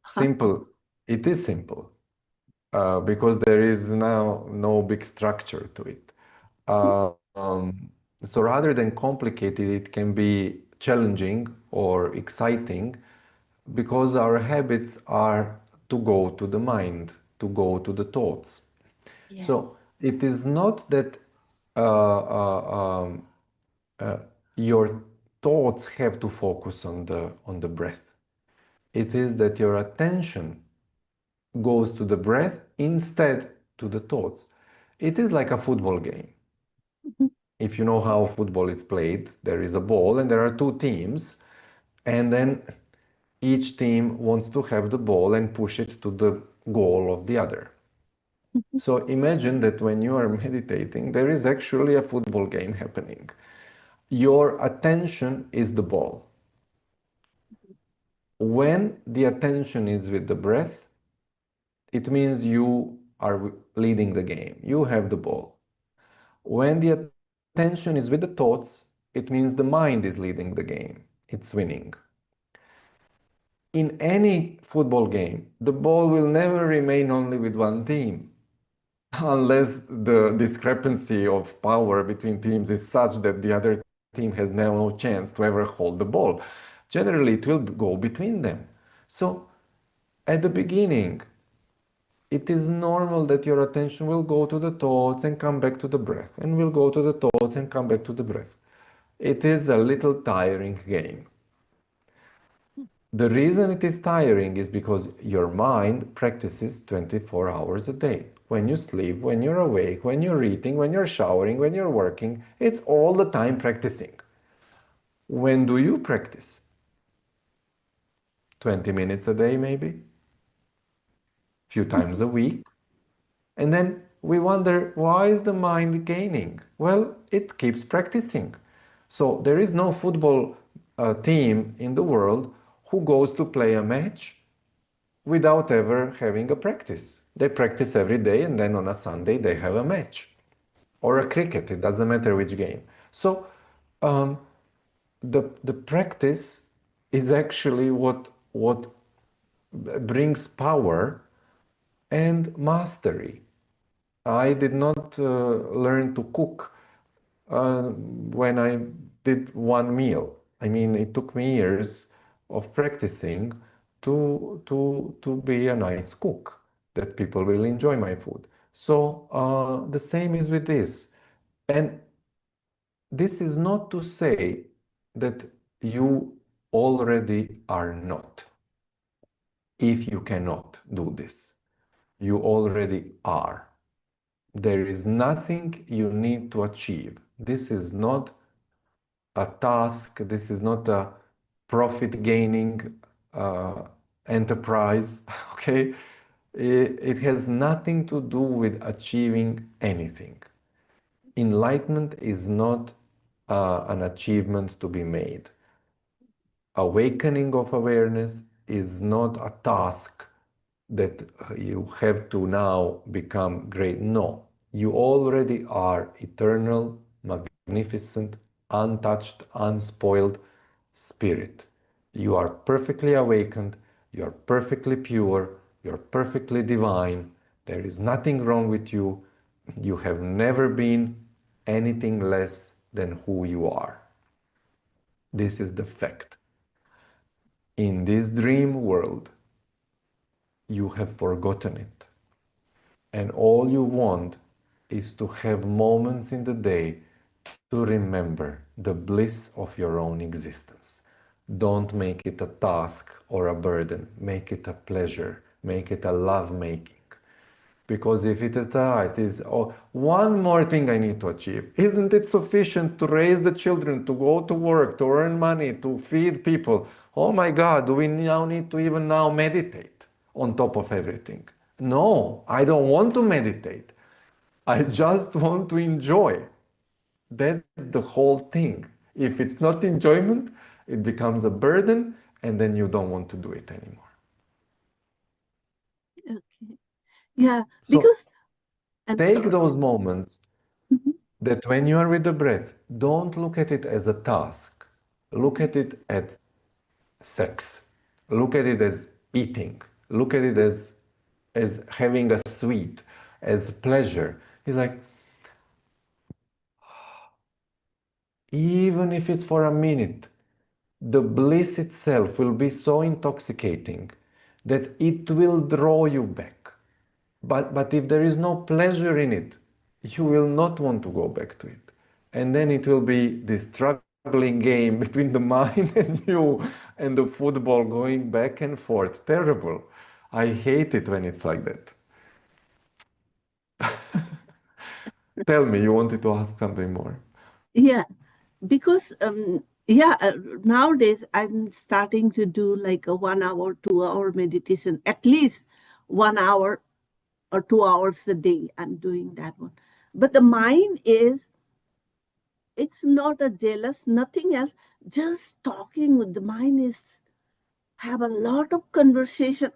Simple, it is simple because there is now no big structure to it. So rather than complicated, it can be challenging or exciting because our habits are to go to the mind, to go to the thoughts. Yeah. So it is not that your thoughts have to focus on the breath. It is that your attention goes to the breath instead to the thoughts. It is like a football game. If you know how football is played, there is a ball and there are two teams, and then each team wants to have the ball and push it to the goal of the other. So imagine that when you are meditating, there is actually a football game happening. Your attention is the ball. When the attention is with the breath, it means you are leading the game. You have the ball. When the attention is with the thoughts, it means the mind is leading the game. It's winning. In any football game, the ball will never remain only with one team, unless the discrepancy of power between teams is such that the other team has no chance to ever hold the ball. Generally, it will go between them. So, at the beginning, it is normal that your attention will go to the thoughts and come back to the breath, and will go to the thoughts and come back to the breath. It is a little tiring game. The reason it is tiring is because your mind practices 24 hours a day. When you sleep, when you're awake, when you're eating, when you're showering, when you're working, it's all the time practicing. When do you practice? 20 minutes a day, maybe, few times a week. And then we wonder, why is the mind gaining? Well, it keeps practicing. So there is no football team in the world who goes to play a match without ever having a practice. They practice every day and then on a Sunday they have a match. Or a cricket, it doesn't matter which game. So um, the practice is actually what brings power and mastery. I did not learn to cook when I did one meal. I mean, it took me years of practicing to be a nice cook, that people will enjoy my food. So the same is with this. And this is not to say that you already are not, if you cannot do this. You already are. There is nothing you need to achieve. This is not a task, this is not a profit gaining enterprise, okay? It has nothing to do with achieving anything. Enlightenment is not an achievement to be made. Awakening of awareness is not a task that you have to now become great. No, you already are eternal, magnificent, untouched, unspoiled spirit. You are perfectly awakened, you are perfectly pure, you are perfectly divine. There is nothing wrong with you. You have never been anything less than who you are. This is the fact. In this dream world, you have forgotten it. And all you want is to have moments in the day to remember the bliss of your own existence. Don't make it a task or a burden. Make it a pleasure. Make it a love making. Because if it is it is, oh, one more thing I need to achieve. Isn't it sufficient to raise the children, to go to work, to earn money, to feed people? Oh my God, do we now need to even now meditate on top of everything? No, I don't want to meditate. I just want to enjoy. That's the whole thing. If it's not enjoyment, it becomes a burden, and then you don't want to do it anymore. Okay. Yeah, So because I'm take sorry. those moments Mhm. that when you are with the breath, don't look at it as a task. Look at it as sex. Look at it as eating. Look at it as having a sweet, as pleasure. It's like, even if it's for a minute, the bliss itself will be so intoxicating that it will draw you back. But if there is no pleasure in it, you will not want to go back to it. And then it will be this struggling game between the mind and you, and the football going back and forth. Terrible. I hate it when it's like that. Tell me, you wanted to ask something more. Yeah, because nowadays I'm starting to do like a 1 hour, 2 hour meditation, at least 1 hour or 2 hours a day. I'm doing that one. But the mind is, it's not a jealous, nothing else. Just talking with the mind is have a lot of conversation.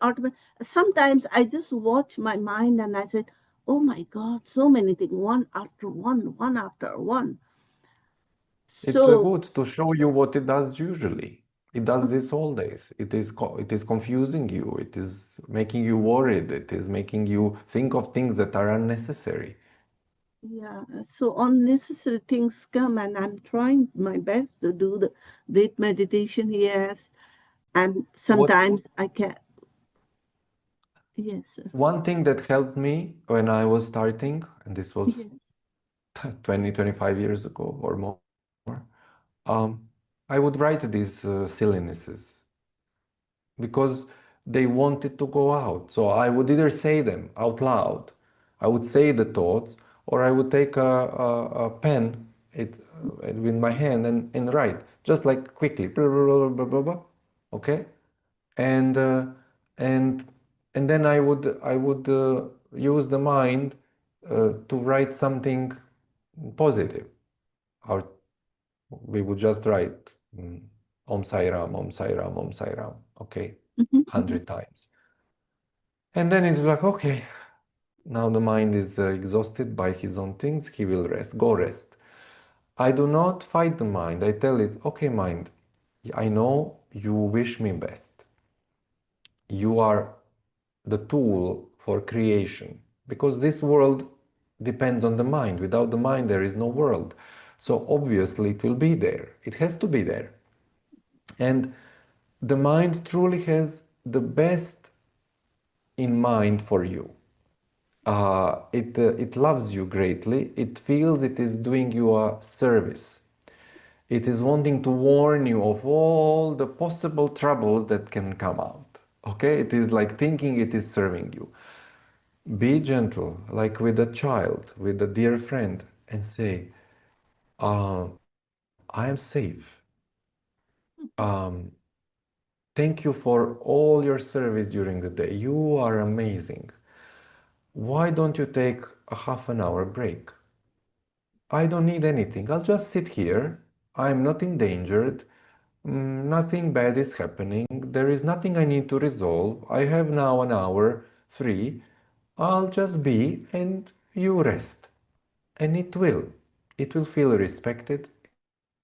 Sometimes I just watch my mind and I said, oh my God, so many things, one after one, one after one. It's a So good to show you what it does usually. It does this all days. It is confusing you. It is making you worried. It is making you think of things that are unnecessary. yeah, so unnecessary things come, and I'm trying my best to do the breath meditation. Yes, and What sometimes I can. Yes, sir. one thing that helped me when I was starting, and this was Yes. 20, 25 years ago or more, I would write these sillinesses because they wanted to go out. So I would either say them out loud, I would say the thoughts, or I would take a pen with my hand and write, just like quickly, blah, blah, blah, blah, blah, blah. Okay? and and and then I would use the mind to write something positive, or we would just write Om Sai Ram, Om Sai Ram, Om Sai Ram, okay, 100 times. And then it's like, okay, now the mind is exhausted by his own things, he will rest, go rest. I do not fight the mind. I tell it, okay, mind, I know you wish me best. You are the tool for creation, because this world depends on the mind. Without the mind, there is no world. So obviously, it will be there. It has to be there. And the mind truly has the best in mind for you. It loves you greatly. It feels it is doing you a service. It is wanting to warn you of all the possible troubles that can come out. Okay? It is like thinking it is serving you. Be gentle, like with a child, with a dear friend, and say, I am safe. Um, Thank you for all your service during the day. You are amazing. Why don't you take a half an hour break? I don't need anything. I'll just sit here. I'm not endangered. Nothing bad is happening. There is nothing I need to resolve. I have now an hour free. I'll just be and you rest. And it will feel respected,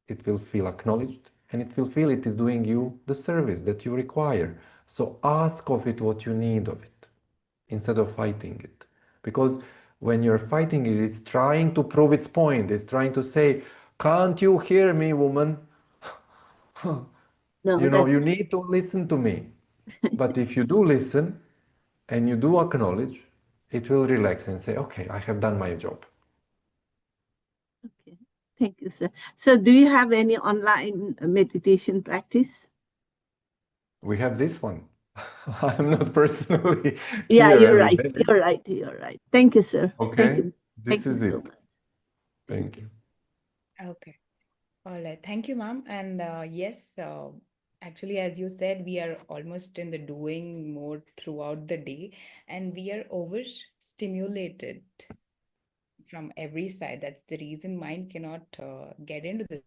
it will feel acknowledged, and it will feel it is doing you the service that you require. So ask of it what you need of it instead of fighting it. Because when you're fighting it, it's trying to prove its point. It's trying to say, can't you hear me, woman? No, You know, that you need to listen to me. But if you do listen and you do acknowledge, it will relax and say, okay, I have done my job. okay. Thank you, sir. So, do you have any online meditation practice? We have this one. I'm not personally Yeah, here you're every right. day. You're right. You're right. Thank you, sir. Thank Okay, you. this Thank you is so it. much. Thank you. Okay. All right. Thank you, ma'am. And yes, actually, as you said, we are almost in the doing mode throughout the day, and we are overstimulated from every side. That's the reason mind cannot get into the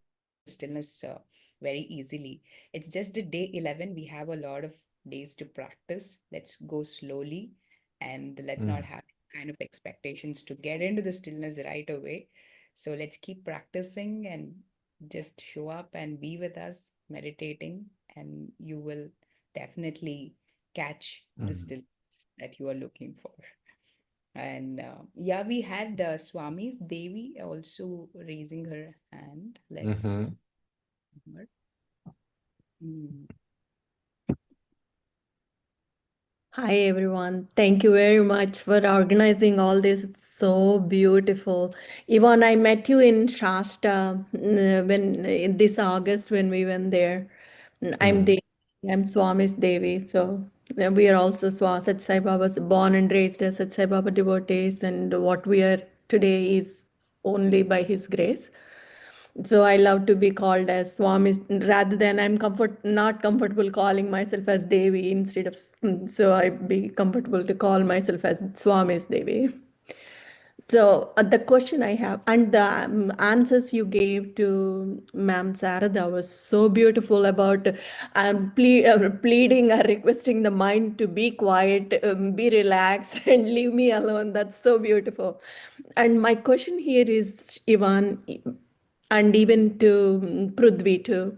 stillness very easily. It's just the day 11. We have a lot of days to practice. Let's go slowly, and let's not Mm. have kind of expectations to get into the stillness right away. So let's keep practicing and just show up and be with us, meditating, and you will definitely catch the Mm. stillness that you are looking for. And yeah, we had Swami's Devi also raising her hand. Let's. Mm-hmm. Mm. Hi everyone. Thank you very much for organizing all this. It's so beautiful. Yvonne, I met you in Shasta when in this August when we went there. I'm Mm. Devi. I'm Swami's Devi. So we are also Sat Sai Baba's born and raised as Sat Sai Baba devotees, and what we are today is only by his grace. So I love to be called as Swami rather than not comfortable calling myself as Devi instead of so I be comfortable to call myself as Swami's Devi. So the question I have and the answers you gave to Ma'am Sarada was so beautiful about pleading or requesting the mind to be quiet, be relaxed, and leave me alone. That's so beautiful. And my question here is, Ivan, and even to Prudvi too.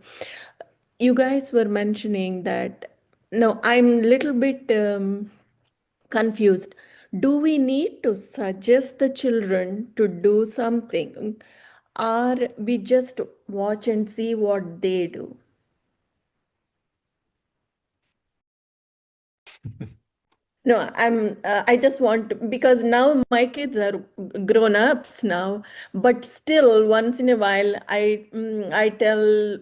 You guys were mentioning that. No, I'm little bit confused. Do we need to suggest the children to do something, or we just watch and see what they do? No, I just want to, because now my kids are grown ups now, but still once in a while I tell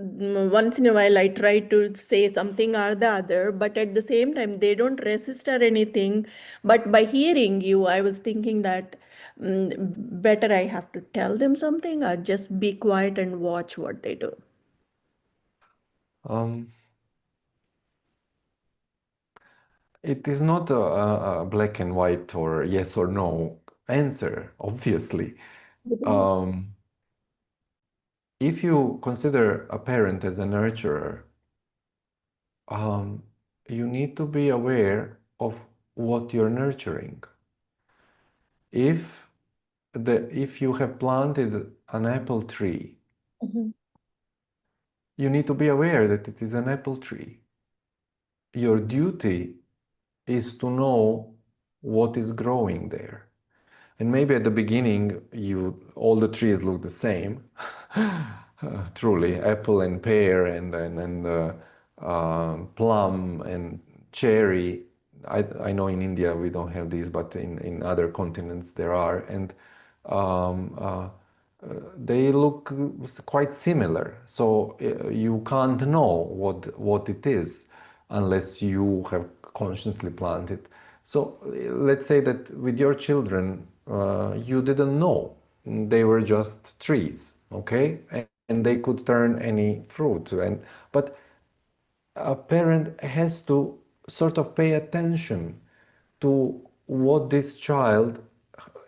once in a while I try to say something or the other, but at the same time they don't resist or anything. But by hearing you, I was thinking that better I have to tell them something or just be quiet and watch what they do. Um, It is not a black and white or yes or no answer, obviously. Um, if you consider a parent as a nurturer, um, you need to be aware of what you're nurturing. If if you have planted an apple tree, you need to be aware that it is an apple tree. Your duty is to know what is growing there. And maybe at the beginning, all the trees look the same. Truly, apple and pear and plum and cherry. I know in India we don't have these, but in other continents there are. And um, uh, they look quite similar. So you can't know what it is unless you have consciously planted. So let's say that with your children, you didn't know. They were just trees, okay? And they could turn any fruit. But a parent has to sort of pay attention to what this child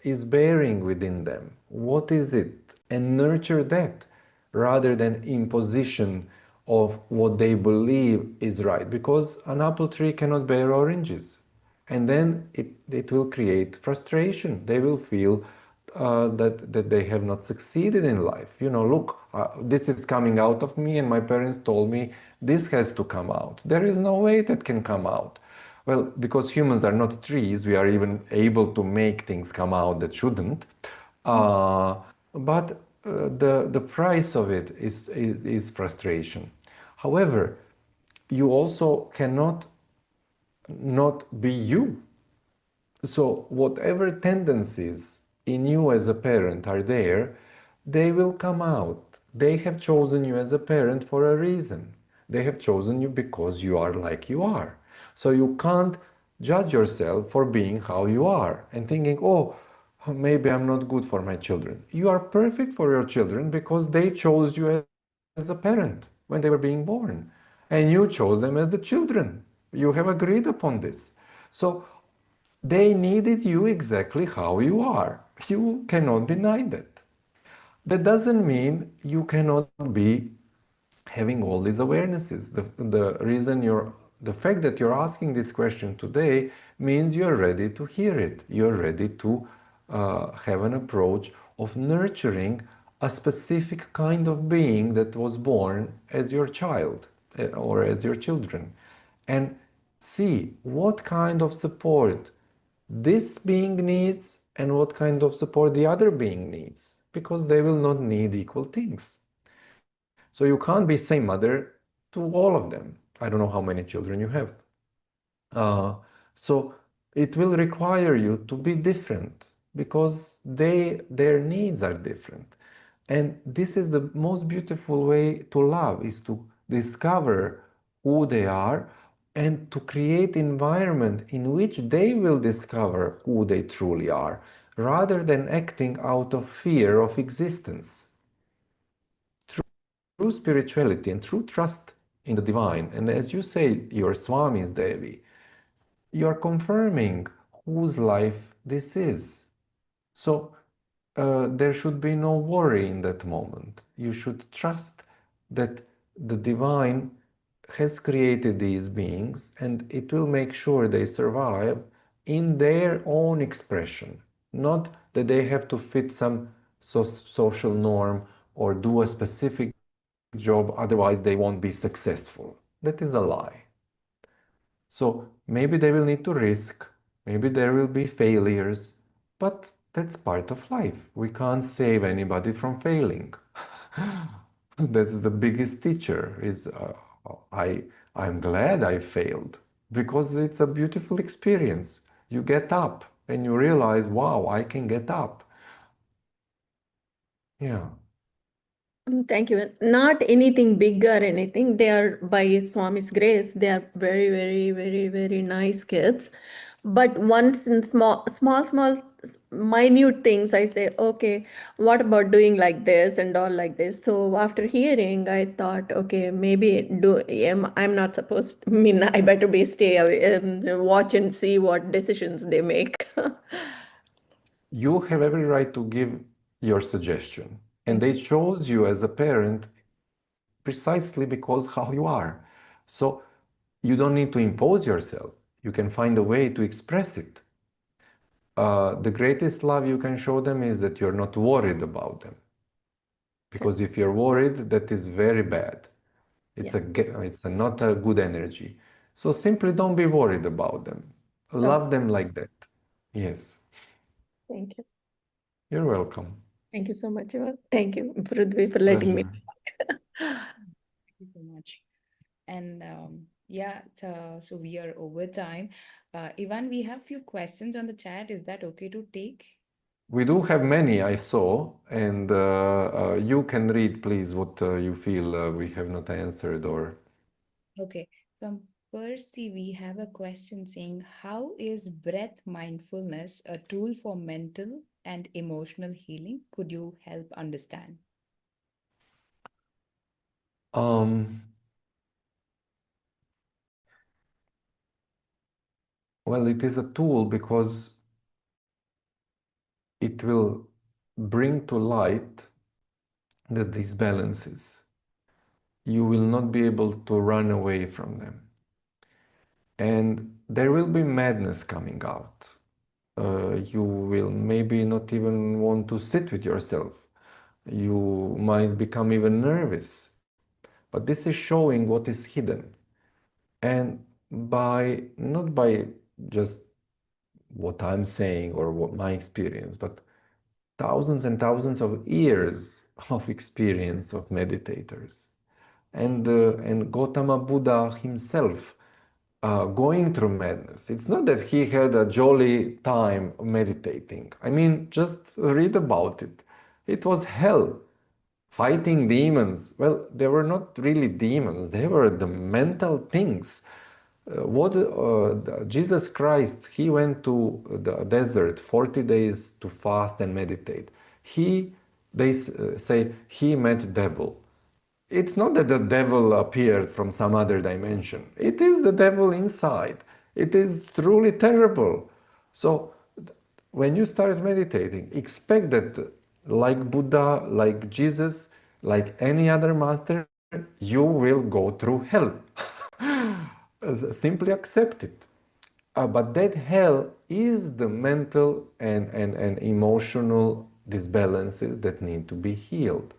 is bearing within them. What is it? And nurture that rather than imposition of what they believe is right. Because an apple tree cannot bear oranges. And then it will create frustration. They will feel that they have not succeeded in life. You know, look, this is coming out of me, and my parents told me this has to come out. There is no way that can come out. Well, because humans are not trees, we are even able to make things come out that shouldn't. But the price of it is frustration. However, you also cannot not be you. So whatever tendencies in you as a parent are there, they will come out. They have chosen you as a parent for a reason. They have chosen you because you are like you are. So you can't judge yourself for being how you are and thinking, oh, maybe I'm not good for my children. You are perfect for your children because they chose you as a parent when they were being born. And you chose them as the children. You have agreed upon this. So they needed you exactly how you are. You cannot deny that. That doesn't mean you cannot be having all these awarenesses. The fact that you're asking this question today means you're ready to hear it. You're ready to have an approach of nurturing a specific kind of being that was born as your child or as your children, and see what kind of support this being needs and what kind of support the other being needs, because they will not need equal things. So you can't be same mother to all of them. I don't know how many children you have. Uh, so it will require you to be different because their needs are different. And this is the most beautiful way to love, is to discover who they are and to create environment in which they will discover who they truly are, rather than acting out of fear of existence. True spirituality and true trust in the divine, and as you say, your Swamis, Devi, you are confirming whose life this is. So there should be no worry in that moment. You should trust that the divine has created these beings and it will make sure they survive in their own expression, not that they have to fit some social norm or do a specific job, otherwise they won't be successful. That is a lie. So maybe they will need to risk, maybe there will be failures, but that's part of life. We can't save anybody from failing. That's the biggest teacher is I'm glad I failed because it's a beautiful experience. You get up and you realize, wow, I can get up. Yeah. Thank you. Not anything big or anything. They are, by Swami's grace, they are very, very, very, very nice kids. But once in small, minute things, I say, okay, what about doing like this and all like this? So after hearing, I thought, okay, maybe I'm not supposed. I mean, I better be stay away and watch and see what decisions they make. You have every right to give your suggestion, and they chose you as a parent precisely because how you are. So you don't need to impose yourself. You can find a way to express it. The greatest love you can show them is that you're not worried about them. Because if you're worried, that is very bad. It's not a good energy. So simply don't be worried about them. Love them like that. Yes. Thank you. You're welcome. Thank you so much, Ivan. Thank you, Prithvi, for letting me Pleasure. talk. Thank you so much. And yeah, so we are over time. Ivan, we have few questions on the chat. Is that okay to take? We do have many, I saw, and you can read, please, what you feel we have not answered or. Okay. From Percy, we have a question saying, how is breath mindfulness a tool for mental and emotional healing? Could you help understand? Um, well, it is a tool because it will bring to light the disbalances. You will not be able to run away from them. And there will be madness coming out. You will maybe not even want to sit with yourself. You might become even nervous. But this is showing what is hidden. And not by just what I'm saying or what my experience, but thousands and thousands of years of experience of meditators. And Gautama Buddha himself going through madness. It's not that he had a jolly time meditating. I mean, just read about it. It was hell. Fighting demons. Well, they were not really demons, they were the mental things. Jesus Christ, he went to the desert 40 days to fast and meditate. They say, he met devil. It's not that the devil appeared from some other dimension. It is the devil inside. It is truly terrible. So when you start meditating, expect that like Buddha, like Jesus, like any other master, you will go through hell. Simply accept it. But that hell is the mental and emotional disbalances that need to be healed.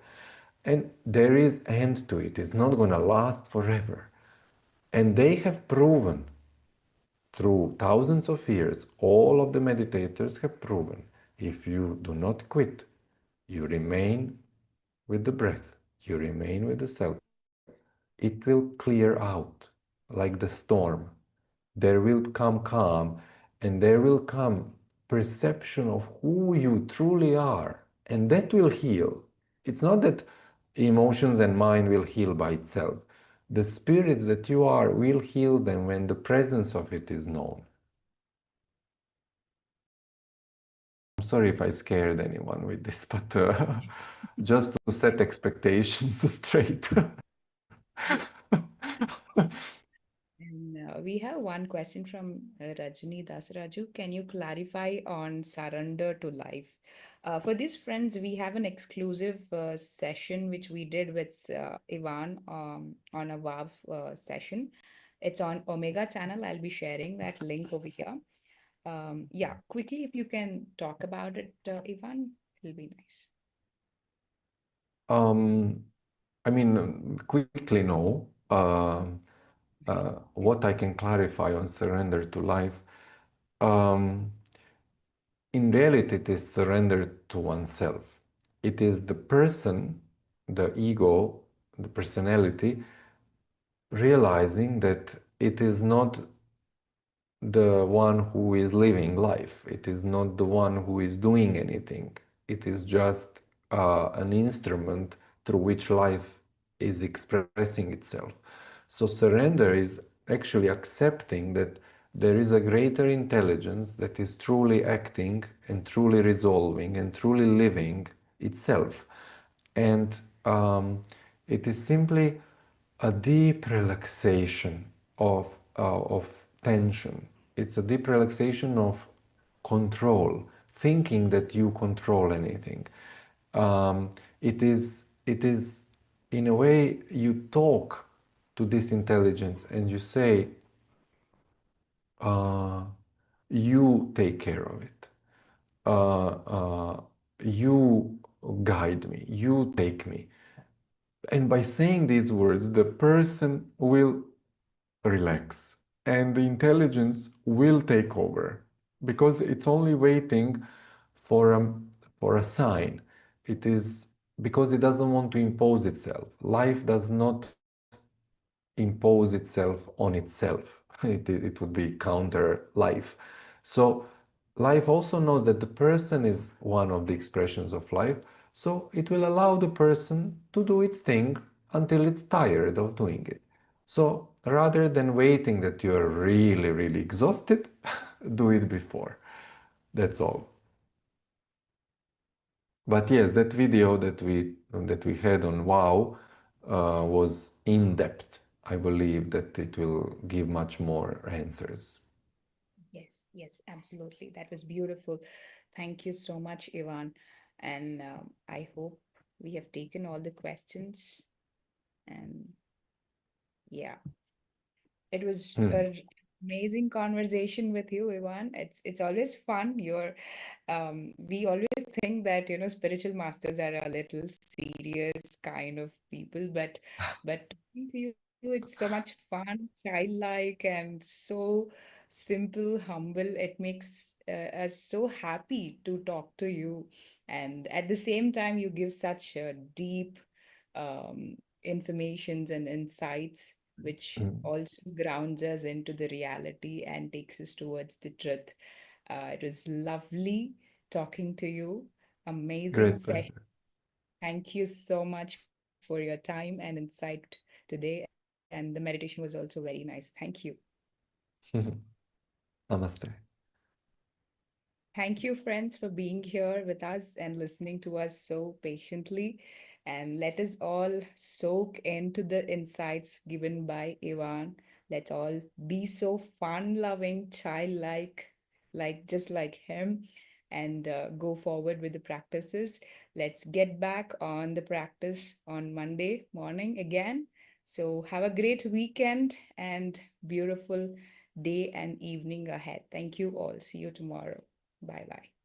And there is end to it. It's not going to last forever. And they have proven through thousands of years, all of the meditators have proven, if you do not quit, you remain with the breath, you remain with the self, it will clear out like the storm. There will come calm and there will come perception of who you truly are, and that will heal. It's not that emotions and mind will heal by itself. The spirit that you are will heal them when the presence of it is known. I'm sorry if I scared anyone with this, but just to set expectations straight. And we have one question from Rajni Dasraju. Can you clarify on surrender to life? For these friends, we have an exclusive session which we did with Ivan on a WAV session. It's on Omega channel. I'll be sharing that link over here. Yeah, quickly, if you can talk about it, Ivan, it'll be nice. Um, I mean, quickly, no. What I can clarify on surrender to life, um, in reality, it is surrender to oneself. It is the person, the ego, the personality, realizing that it is not the one who is living life. It is not the one who is doing anything. It is just an instrument through which life is expressing itself. So surrender is actually accepting that there is a greater intelligence that is truly acting and truly resolving and truly living itself. And it is simply a deep relaxation of tension. It's a deep relaxation of control, thinking that you control anything. It is, in a way, you talk to this intelligence and you say, uh, you take care of it. You guide me, you take me. And by saying these words, the person will relax and the intelligence will take over because it's only waiting for a sign. It is because it doesn't want to impose itself. Life does not impose itself on itself. It would be counter life. So life also knows that the person is one of the expressions of life. So it will allow the person to do its thing until it's tired of doing it. So rather than waiting that you're really, really exhausted, do it before. That's all. But yes, that video that we had on Wow was in depth. I believe that it will give much more answers. Yes, yes, absolutely. That was beautiful. Thank you so much, Ivan. And I hope we have taken all the questions. And yeah, it was Hmm. an amazing conversation with you, Ivan. It's always fun. We always think that, spiritual masters are a little serious kind of people, but talking to you, it's so much fun, childlike, and so simple, humble. It makes us so happy to talk to you. And at the same time, you give such deep informations and insights, which Hmm. also grounds us into the reality and takes us towards the truth. It was lovely talking to you. Amazing Great session. pleasure. Thank you so much for your time and insight today. And the meditation was also very nice. Thank you. Namaste. Thank you, friends, for being here with us and listening to us so patiently. And let us all soak into the insights given by Ivan. Let's all be so fun-loving, childlike, like just like him, and go forward with the practices. Let's get back on the practice on Monday morning again. So have a great weekend and beautiful day and evening ahead. Thank you all. See you tomorrow. Bye bye.